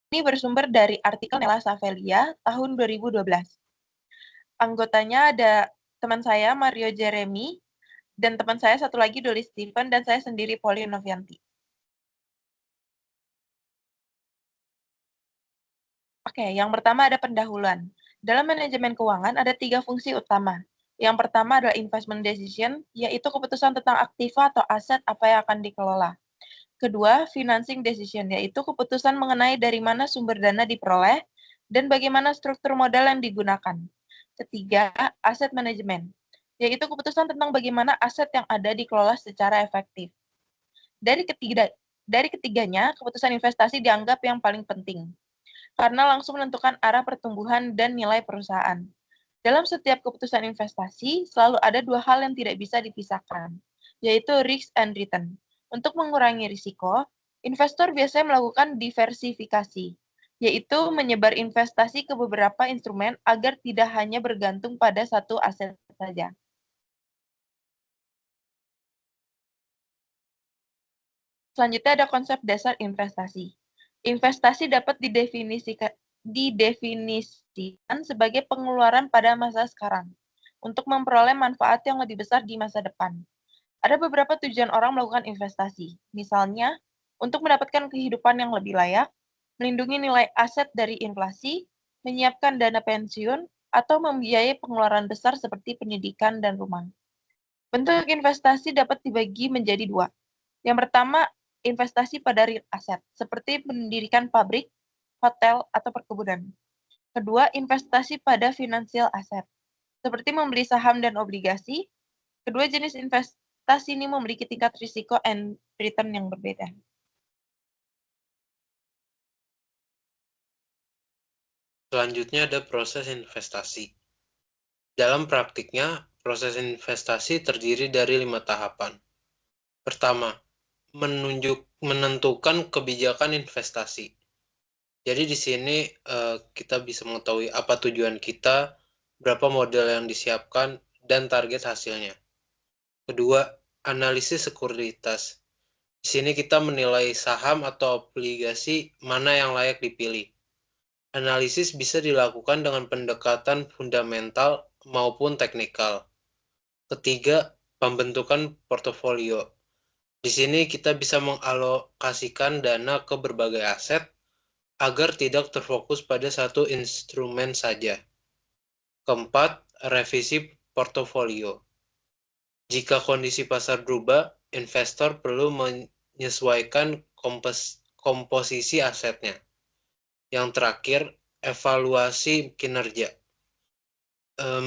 Ini bersumber dari artikel Nella Savelia tahun 2012. Anggotanya ada teman saya, Mario Jeremy, dan teman saya satu lagi, Doli Stephen, dan saya sendiri, Pauline Novianti. Oke, yang pertama ada pendahuluan. Dalam manajemen keuangan ada 3 fungsi utama. Yang pertama adalah investment decision, yaitu keputusan tentang aktiva atau aset apa yang akan dikelola. Kedua, financing decision, yaitu keputusan mengenai dari mana sumber dana diperoleh dan bagaimana struktur modal yang digunakan. Ketiga, asset management, yaitu keputusan tentang bagaimana aset yang ada dikelola secara efektif. Dari ketiganya, keputusan investasi dianggap yang paling penting, karena langsung menentukan arah pertumbuhan dan nilai perusahaan. Dalam setiap keputusan investasi, selalu ada 2 hal yang tidak bisa dipisahkan, yaitu risk and return. Untuk mengurangi risiko, investor biasanya melakukan diversifikasi, yaitu menyebar investasi ke beberapa instrumen agar tidak hanya bergantung pada satu aset saja. Selanjutnya ada konsep dasar investasi. Investasi dapat didefinisikan sebagai pengeluaran pada masa sekarang untuk memperoleh manfaat yang lebih besar di masa depan. Ada beberapa tujuan orang melakukan investasi, misalnya untuk mendapatkan kehidupan yang lebih layak, melindungi nilai aset dari inflasi, menyiapkan dana pensiun, atau membiayai pengeluaran besar seperti pendidikan dan rumah. Bentuk investasi dapat dibagi menjadi 2. Yang pertama, investasi pada real asset, seperti mendirikan pabrik, hotel, atau perkebunan. Kedua, investasi pada financial asset, seperti membeli saham dan obligasi. Kedua jenis investasi ini memiliki tingkat risiko and return yang berbeda. Selanjutnya ada proses investasi. Dalam praktiknya, proses investasi terdiri dari 5 tahapan. Pertama, menentukan kebijakan investasi. Jadi di sini kita bisa mengetahui apa tujuan kita, berapa modal yang disiapkan, dan target hasilnya. Kedua, analisis sekuritas. Di sini kita menilai saham atau obligasi mana yang layak dipilih. Analisis bisa dilakukan dengan pendekatan fundamental maupun teknikal. Ketiga, pembentukan portofolio. Di sini kita bisa mengalokasikan dana ke berbagai aset agar tidak terfokus pada satu instrumen saja. Keempat, revisi portofolio. Jika kondisi pasar berubah, investor perlu menyesuaikan komposisi asetnya. Yang terakhir, evaluasi kinerja.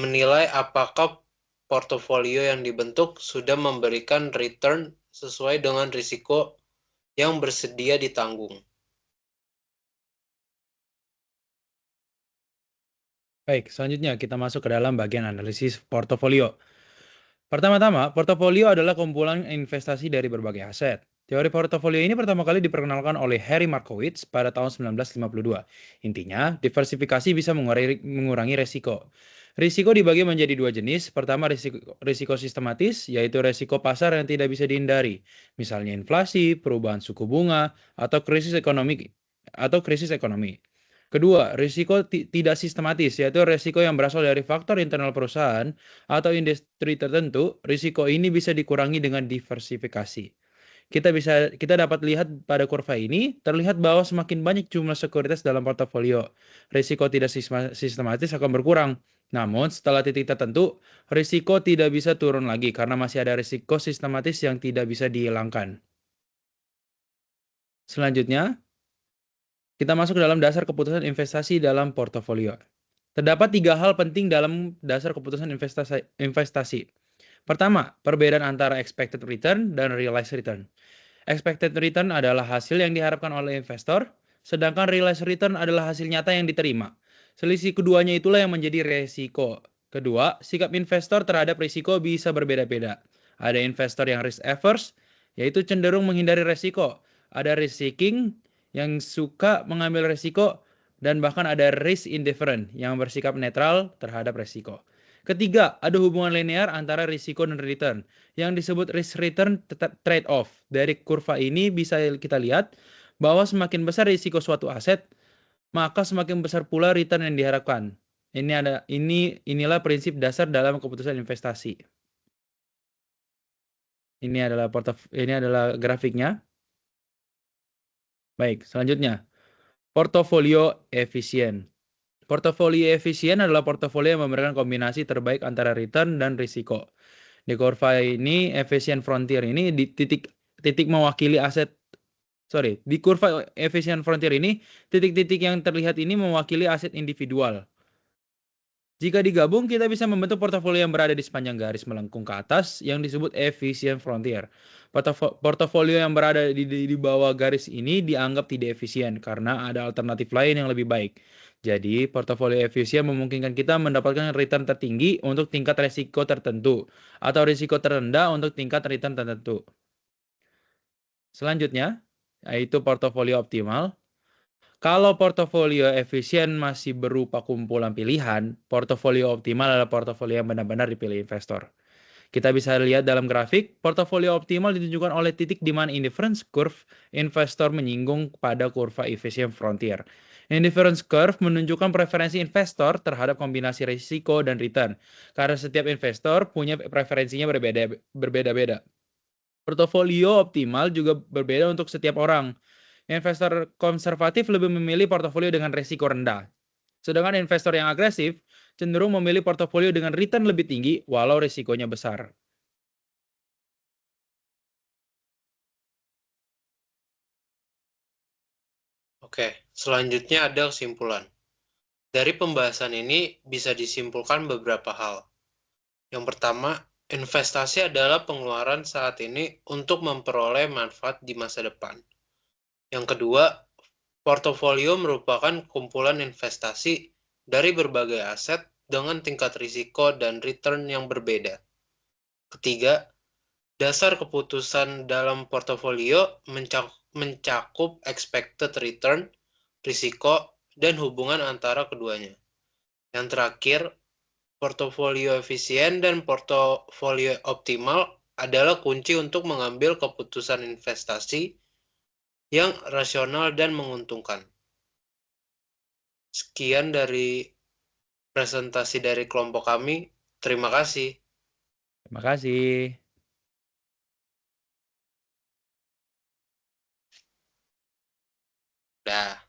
Menilai apakah portofolio yang dibentuk sudah memberikan return sesuai dengan risiko yang bersedia ditanggung. Baik, selanjutnya kita masuk ke dalam bagian analisis portofolio. Pertama-tama, portofolio adalah kumpulan investasi dari berbagai aset. Teori portofolio ini pertama kali diperkenalkan oleh Harry Markowitz pada tahun 1952. Intinya, diversifikasi bisa mengurangi risiko. Risiko dibagi menjadi 2 jenis. Pertama, risiko sistematis, yaitu risiko pasar yang tidak bisa dihindari. Misalnya inflasi, perubahan suku bunga, atau krisis ekonomi. Kedua, risiko tidak sistematis, yaitu risiko yang berasal dari faktor internal perusahaan atau industri tertentu. Risiko ini bisa dikurangi dengan diversifikasi. Kita dapat lihat pada kurva ini, terlihat bahwa semakin banyak jumlah sekuritas dalam portofolio, risiko tidak sistematis akan berkurang. Namun, setelah titik tertentu, risiko tidak bisa turun lagi karena masih ada risiko sistematis yang tidak bisa dihilangkan. Selanjutnya, kita masuk ke dalam dasar keputusan investasi dalam portofolio. Terdapat 3 hal penting dalam dasar keputusan investasi. Pertama, perbedaan antara expected return dan realized return. Expected return adalah hasil yang diharapkan oleh investor, sedangkan realized return adalah hasil nyata yang diterima. Selisih keduanya itulah yang menjadi resiko. Kedua, sikap investor terhadap risiko bisa berbeda-beda. Ada investor yang risk averse, yaitu cenderung menghindari risiko. Ada risk seeking, yang suka mengambil risiko, dan bahkan ada risk indifferent, yang bersikap netral terhadap risiko. Ketiga, ada hubungan linear antara risiko dan return, yang disebut risk-return trade-off. Dari kurva ini bisa kita lihat bahwa semakin besar risiko suatu aset, maka semakin besar pula return yang diharapkan. Inilah prinsip dasar dalam keputusan investasi. Ini adalah grafiknya. Baik, selanjutnya. Portofolio efisien. Portofolio efisien adalah portofolio yang memberikan kombinasi terbaik antara return dan risiko. Di kurva ini, efisien frontier ini di titik mewakili aset. Di kurva efisien frontier ini, titik-titik yang terlihat ini mewakili aset individual. Jika digabung, kita bisa membentuk portofolio yang berada di sepanjang garis melengkung ke atas yang disebut efisien frontier. Portofolio yang berada di bawah garis ini dianggap tidak efisien karena ada alternatif lain yang lebih baik. Jadi, portofolio efisien memungkinkan kita mendapatkan return tertinggi untuk tingkat risiko tertentu atau risiko terendah untuk tingkat return tertentu. Selanjutnya, yaitu portofolio optimal. Kalau portofolio efisien masih berupa kumpulan pilihan, portofolio optimal adalah portofolio yang benar-benar dipilih investor. Kita bisa lihat dalam grafik, portofolio optimal ditunjukkan oleh titik di mana indifference curve investor menyinggung pada kurva efisien frontier. Indifference curve menunjukkan preferensi investor terhadap kombinasi risiko dan return, karena setiap investor punya preferensinya berbeda-beda. Portofolio optimal juga berbeda untuk setiap orang. Investor konservatif lebih memilih portofolio dengan risiko rendah. Sedangkan investor yang agresif cenderung memilih portofolio dengan return lebih tinggi walau risikonya besar. Oke, selanjutnya ada kesimpulan. Dari pembahasan ini bisa disimpulkan beberapa hal. Yang pertama, investasi adalah pengeluaran saat ini untuk memperoleh manfaat di masa depan. Yang kedua, portofolio merupakan kumpulan investasi dari berbagai aset dengan tingkat risiko dan return yang berbeda. Ketiga, dasar keputusan dalam portofolio mencakup expected return, risiko, dan hubungan antara keduanya. Yang terakhir, portofolio efisien dan portofolio optimal adalah kunci untuk mengambil keputusan investasi yang rasional dan menguntungkan. Sekian dari presentasi dari kelompok kami. Terima kasih. Terima kasih. Dah.